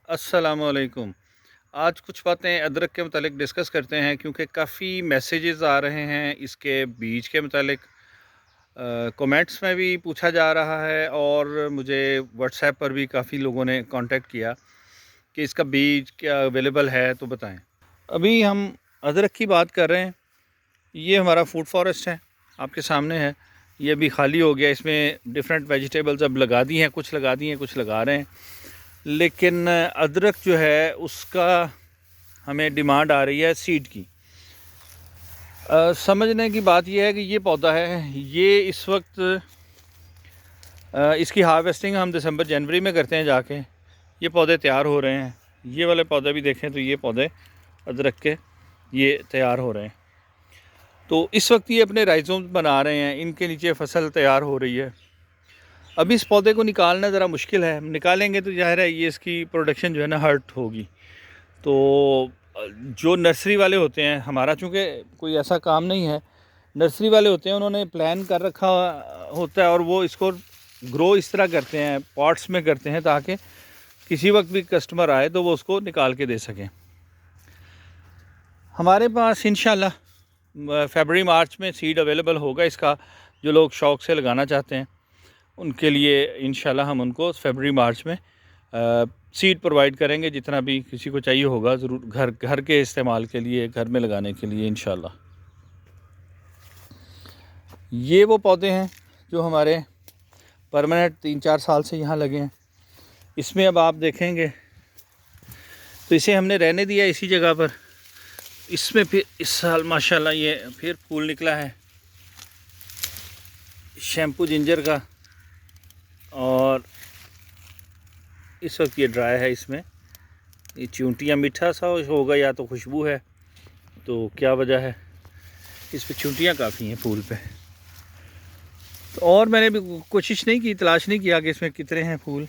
अस्सलामुअलैकुम। आज कुछ बातें अदरक के मतलब डिस्कस करते हैं क्योंकि काफ़ी मैसेजेस आ रहे हैं इसके बीज के मतलब। कमेंट्स में भी पूछा जा रहा है और मुझे व्हाट्सएप पर भी काफ़ी लोगों ने कांटेक्ट किया कि इसका बीज क्या अवेलेबल है तो बताएं। अभी हम अदरक की बात कर रहे हैं। ये हमारा फूड फॉरेस्ट है, आपके सामने है। ये अभी खाली हो गया, इसमें डिफरेंट वेजिटेबल्स अब लगा दी हैं, कुछ लगा दी हैं, कुछ लगा रहे हैं। लेकिन अदरक जो है उसका हमें डिमांड आ रही है सीड की। समझने की बात यह है कि ये पौधा है, ये इस वक्त इसकी हार्वेस्टिंग हम दिसंबर जनवरी में करते हैं जाके। ये पौधे तैयार हो रहे हैं। ये वाले पौधे भी देखें तो ये पौधे अदरक के ये तैयार हो रहे हैं। तो इस वक्त ये अपने राइजोम बना रहे हैं, इनके नीचे फसल तैयार हो रही है। अभी इस पौधे को निकालना ज़रा मुश्किल है, निकालेंगे तो ज़ाहिर है ये इसकी प्रोडक्शन जो है ना हर्ट होगी। तो जो नर्सरी वाले होते हैं, हमारा चूँकि कोई ऐसा काम नहीं है, नर्सरी वाले होते हैं, उन्होंने प्लान कर रखा होता है और वो इसको ग्रो इस तरह करते हैं, पॉट्स में करते हैं, ताकि किसी वक्त भी कस्टमर आए तो वो उसको निकाल के दे सकें। हमारे पास इंशाल्लाह फरवरी मार्च में सीड अवेलेबल होगा इसका। जो लोग शौक़ से लगाना चाहते हैं उनके लिए इंशाल्लाह हम उनको फरवरी मार्च में सीड प्रोवाइड करेंगे, जितना भी किसी को चाहिए होगा ज़रूर, घर के इस्तेमाल के लिए, घर में लगाने के लिए इंशाल्लाह। ये वो पौधे हैं जो हमारे परमानेंट 3-4 साल से यहाँ लगे हैं। इसमें अब आप देखेंगे तो इसे हमने रहने दिया इसी जगह पर। इसमें फिर इस साल माशाल्लाह ये फिर फूल निकला है शैम्पू जिंजर का, और इस वक्त ये ड्राई है। इसमें ये चूंटियाँ, मीठा सा होगा या तो खुशबू है, तो क्या वजह है, इस पे चूंटियाँ काफ़ी हैं फूल पे। तो और मैंने भी कोशिश नहीं की, तलाश नहीं किया कि इसमें कितने हैं फूल।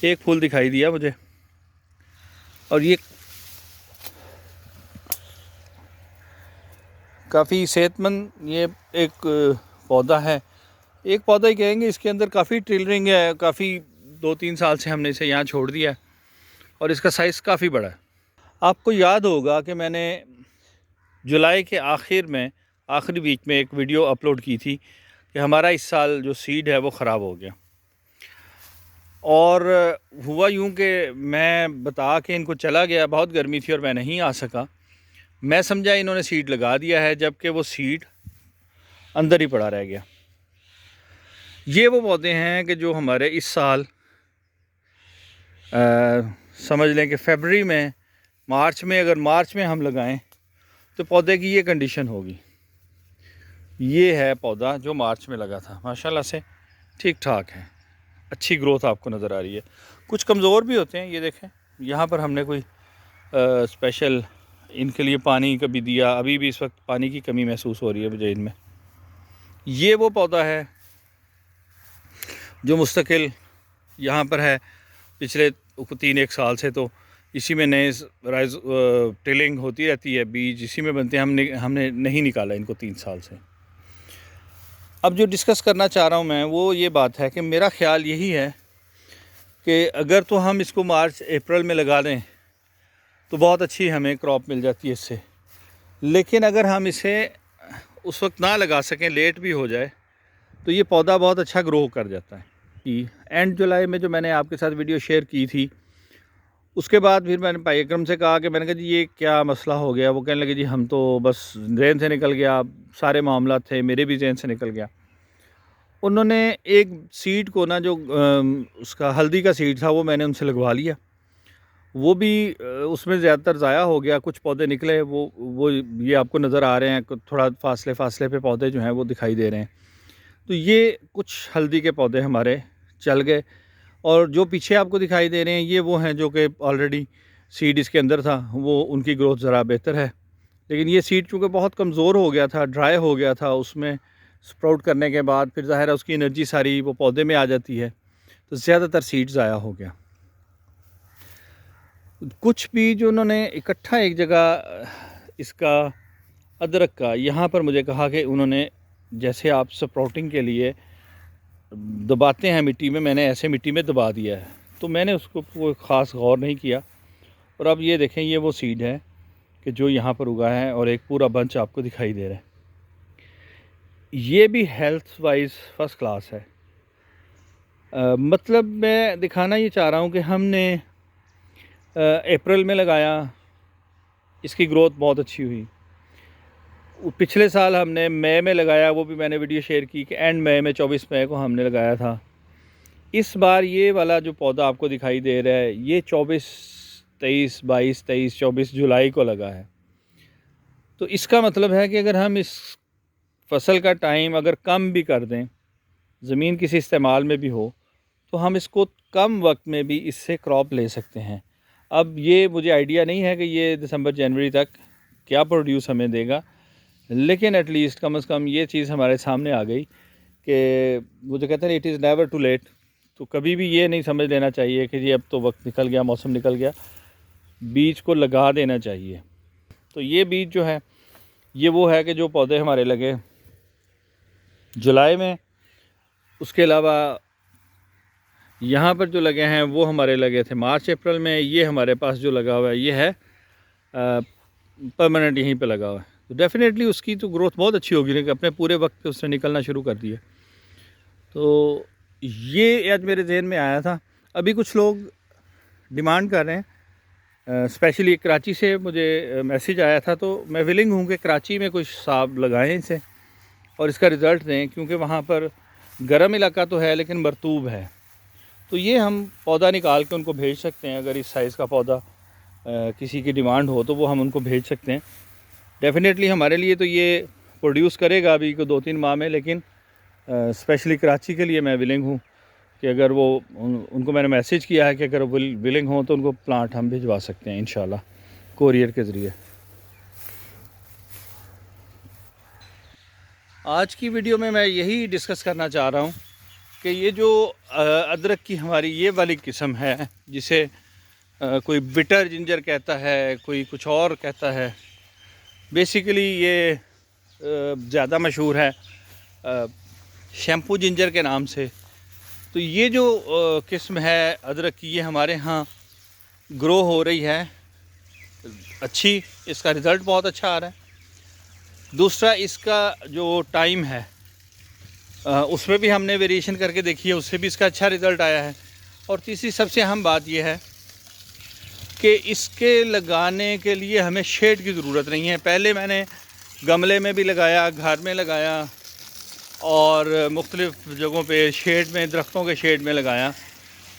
एक फूल दिखाई दिया मुझे, और ये काफ़ी सेहतमंद ये एक पौधा है। एक पौधा ही कहेंगे, इसके अंदर काफ़ी टिलरिंग है, काफ़ी 2-3 साल से हमने इसे यहाँ छोड़ दिया है और इसका साइज़ काफ़ी बड़ा है। आपको याद होगा कि मैंने जुलाई के आखिरी वीक में एक वीडियो अपलोड की थी कि हमारा इस साल जो सीड है वो ख़राब हो गया। और हुआ यूँ कि मैं बता के इनको चला गया, बहुत गर्मी थी और मैं नहीं आ सका। मैं समझा इन्होंने सीड लगा दिया है, जबकि वो सीड अंदर ही पड़ा रह गया। ये वो पौधे हैं कि जो हमारे इस साल समझ लें कि फरवरी में, मार्च में, अगर मार्च में हम लगाएं तो पौधे की ये कंडीशन होगी। ये है पौधा जो मार्च में लगा था, माशाल्लाह से ठीक ठाक है, अच्छी ग्रोथ आपको नज़र आ रही है। कुछ कमज़ोर भी होते हैं, ये देखें यहाँ पर हमने कोई स्पेशल इनके लिए पानी कभी दिया, अभी भी इस वक्त पानी की कमी महसूस हो रही है मुझे इनमें। ये वो पौधा है जो मुस्तकिल यहाँ पर है पिछले 3-1 साल से, तो इसी में नए टिलिंग होती रहती है, बीज इसी में बनते हैं। हमने नहीं निकाला इनको 3 साल से। अब जो डिस्कस करना चाह रहा हूँ मैं वो ये बात है कि मेरा ख़्याल यही है कि अगर तो हम इसको मार्च अप्रैल में लगा दें तो बहुत अच्छी हमें क्रॉप मिल जाती है इससे। लेकिन अगर हम इसे उस वक्त ना लगा सकें, लेट भी हो जाए, तो ये पौधा बहुत अच्छा ग्रो कर जाता है। कि एंड जुलाई में जो मैंने आपके साथ वीडियो शेयर की थी, उसके बाद फिर मैंने भाई अकरम से कहा कि मैंने कहा जी ये क्या मसला हो गया। वो कहने लगे जी हम तो बस जहन से निकल गया, सारे मामला थे, मेरे भी जहन से निकल गया। उन्होंने एक सीड को ना, जो उसका हल्दी का सीड था, वो मैंने उनसे लगवा लिया। वो भी उसमें ज़्यादातर ज़ाया हो गया, कुछ पौधे निकले, वो ये आपको नज़र आ रहे हैं, थोड़ा फासले पे पौधे जो हैं वो दिखाई दे रहे हैं। तो ये कुछ हल्दी के पौधे हमारे चल गए, और जो पीछे आपको दिखाई दे रहे हैं ये वो हैं जो कि ऑलरेडी सीड इसके अंदर था, वो उनकी ग्रोथ ज़रा बेहतर है। लेकिन ये सीड चूँकि बहुत कमज़ोर हो गया था, ड्राई हो गया था, उसमें स्प्राउट करने के बाद फिर ज़ाहिर है उसकी एनर्जी सारी वो पौधे में आ जाती है, तो ज़्यादातर सीड ज़ाया हो गया। कुछ बीज उन्होंने इकट्ठा एक जगह इसका अदरक का, यहाँ पर मुझे कहा कि उन्होंने जैसे आप स्प्राउटिंग के लिए दबाते हैं मिट्टी में, मैंने ऐसे मिट्टी में दबा दिया है तो मैंने उसको कोई ख़ास गौर नहीं किया। और अब ये देखें, ये वो सीड है कि जो यहाँ पर उगा है और एक पूरा बंच आपको दिखाई दे रहा है। ये भी हेल्थ वाइज फ़र्स्ट क्लास है। मतलब मैं दिखाना ये चाह रहा हूँ कि हमने अप्रैल में लगाया, इसकी ग्रोथ बहुत अच्छी हुई। पिछले साल हमने मई में लगाया, वो भी मैंने वीडियो शेयर की कि एंड मई में 24 मई को हमने लगाया था। इस बार ये वाला जो पौधा आपको दिखाई दे रहा है, ये 24 जुलाई को लगा है। तो इसका मतलब है कि अगर हम इस फसल का टाइम अगर कम भी कर दें, ज़मीन किसी इस्तेमाल में भी हो, तो हम इसको कम वक्त में भी इससे क्रॉप ले सकते हैं। अब ये मुझे आइडिया नहीं है कि ये दिसंबर जनवरी तक क्या प्रोड्यूस हमें देगा, लेकिन एटलीस्ट कम से कम ये चीज़ हमारे सामने आ गई कि वो जो कहते हैं it is never too late. तो कभी भी ये नहीं समझ लेना चाहिए कि जी अब तो वक्त निकल गया, मौसम निकल गया, बीज को लगा देना चाहिए। तो ये बीज जो है, ये वो है कि जो पौधे हमारे लगे जुलाई में, उसके अलावा यहाँ पर जो लगे हैं वो हमारे लगे थे मार्च अप्रैल में। ये हमारे पास जो लगा हुआ है ये है परमानेंट, यहीं पे लगा हुआ है। तो डेफ़िनेटली उसकी तो ग्रोथ बहुत अच्छी होगी, लेकिन अपने पूरे वक्त पे उसने निकलना शुरू कर दिया। तो ये आज मेरे जहन में आया था। अभी कुछ लोग डिमांड कर रहे हैं, स्पेशली कराची से मुझे मैसेज आया था, तो मैं विलिंग हूँ कि कराची में कुछ साहब लगाएं इसे और इसका रिज़ल्ट दें, क्योंकि वहाँ पर गर्म इलाका तो है लेकिन मरतूब है। तो ये हम पौधा निकाल के उनको भेज सकते हैं। अगर इस साइज़ का पौधा किसी की डिमांड हो तो वो हम उनको भेज सकते हैं। डेफ़िनेटली हमारे लिए तो ये प्रोड्यूस करेगा अभी को 2-3 माह में, लेकिन स्पेशली कराची के लिए मैं विलिंग हूँ कि अगर वो उनको मैंने मैसेज किया है कि अगर विलिंग हो तो उनको प्लांट हम भिजवा सकते हैं इंशाल्लाह कोरियर के ज़रिए। आज की वीडियो में मैं यही डिस्कस करना चाह रहा हूँ कि ये जो अदरक की हमारी ये वाली किस्म है, जिसे कोई बिटर जिंजर कहता है, कोई कुछ और कहता है, बेसिकली ये ज़्यादा मशहूर है शैम्पू जिंजर के नाम से। तो ये जो किस्म है अदरक की, ये हमारे यहाँ ग्रो हो रही है अच्छी, इसका रिज़ल्ट बहुत अच्छा आ रहा है। दूसरा, इसका जो टाइम है उसमें भी हमने वेरिएशन करके देखी है, उससे भी इसका अच्छा रिज़ल्ट आया है। और तीसरी सबसे अहम बात यह है कि इसके लगाने के लिए हमें शेड की ज़रूरत नहीं है। पहले मैंने गमले में भी लगाया, घर में लगाया और मुख्तलिफ़ जगहों पे शेड में, दरख्तों के शेड में लगाया,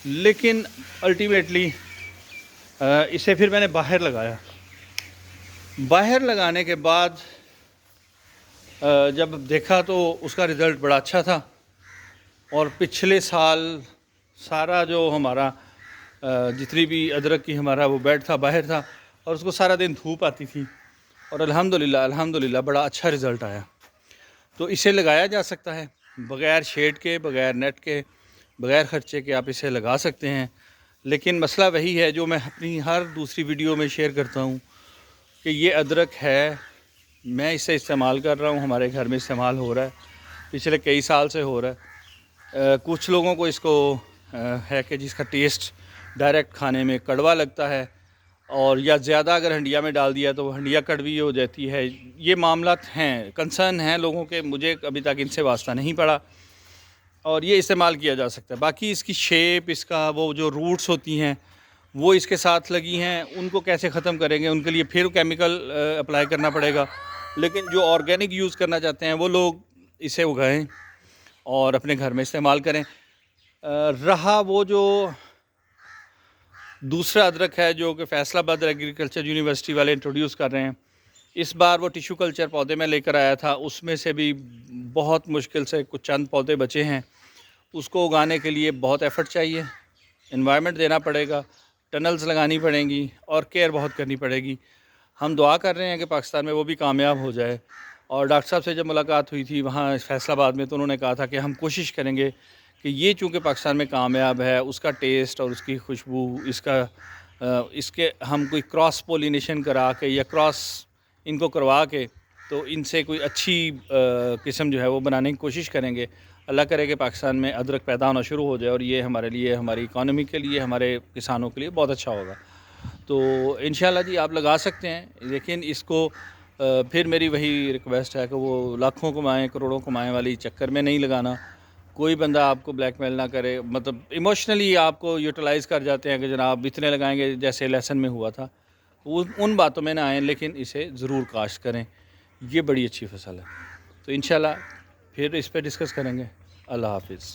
लेकिन अल्टीमेटली इसे फिर मैंने बाहर लगाया। बाहर लगाने के बाद जब देखा तो उसका रिज़ल्ट बड़ा अच्छा था। और पिछले साल सारा जो हमारा जितनी भी अदरक की हमारा वो बेड था बाहर था, और उसको सारा दिन धूप आती थी, और अल्हम्दुलिल्लाह बड़ा अच्छा रिज़ल्ट आया। तो इसे लगाया जा सकता है बग़ैर शेड के, बग़ैर नेट के, बग़ैर ख़र्चे के आप इसे लगा सकते हैं। लेकिन मसला वही है जो मैं अपनी हर दूसरी वीडियो में शेयर करता हूँ कि ये अदरक है, मैं इसे इस्तेमाल कर रहा हूँ, हमारे घर में इस्तेमाल हो रहा है, पिछले कई साल से हो रहा है। कुछ लोगों को इसको है कि जिसका टेस्ट डायरेक्ट खाने में कड़वा लगता है, और या ज़्यादा अगर हंडिया में डाल दिया तो हंडिया कड़वी हो जाती है। ये मामलात हैं, कंसर्न हैं लोगों के, मुझे अभी तक इनसे वास्ता नहीं पड़ा, और ये इस्तेमाल किया जा सकता है। बाकी इसकी शेप, इसका वो जो रूट्स होती हैं वो इसके साथ लगी हैं, उनको कैसे ख़त्म करेंगे, उनके लिए फिर केमिकल अप्लाई करना पड़ेगा। लेकिन जो ऑर्गेनिक यूज़ करना चाहते हैं वो लोग इसे उगाएं और अपने घर में इस्तेमाल करें। रहा वो जो दूसरा अदरक है जो कि फैसलाबाद एग्रीकल्चर यूनिवर्सिटी वाले इंट्रोड्यूस कर रहे हैं, इस बार वो टिश्यू कल्चर पौधे में लेकर आया था, उसमें से भी बहुत मुश्किल से कुछ चंद पौधे बचे हैं। उसको उगाने के लिए बहुत एफ़र्ट चाहिए, एनवायरनमेंट देना पड़ेगा, टनल्स लगानी पड़ेंगी और केयर बहुत करनी पड़ेगी। हम दुआ कर रहे हैं कि पाकिस्तान में वो भी कामयाब हो जाए। और डॉक्टर साहब से जब मुलाकात हुई थी वहाँ फैसलाबाद में, तो उन्होंने कहा था कि हम कोशिश करेंगे कि ये चूँकि पाकिस्तान में कामयाब है, उसका टेस्ट और उसकी खुशबू, इसके हम कोई क्रॉस पोलिनेशन करा के या क्रॉस इनको करवा के तो इनसे कोई अच्छी किस्म जो है वो बनाने की कोशिश करेंगे। अल्लाह करे कि पाकिस्तान में अदरक पैदा होना शुरू हो जाए और ये हमारे लिए, हमारी इकानमी के लिए, हमारे किसानों के लिए बहुत अच्छा होगा। तो इंशाल्लाह जी आप लगा सकते हैं, लेकिन इसको फिर मेरी वही रिक्वेस्ट है कि वो लाखों कमाएँ, करोड़ों कमाएँ वाली चक्कर में नहीं लगाना। कोई बंदा आपको ब्लैकमेल ना करे, मतलब इमोशनली आपको यूटिलाइज़ कर जाते हैं कि जनाब इतने लगाएंगे, जैसे लेसन में हुआ था। उन बातों में ना आएँ, लेकिन इसे ज़रूर काश्त करें। ये बड़ी अच्छी फसल है। तो इंशाल्लाह फिर इस पे डिस्कस करेंगे। अल्लाह हाफ़िज़।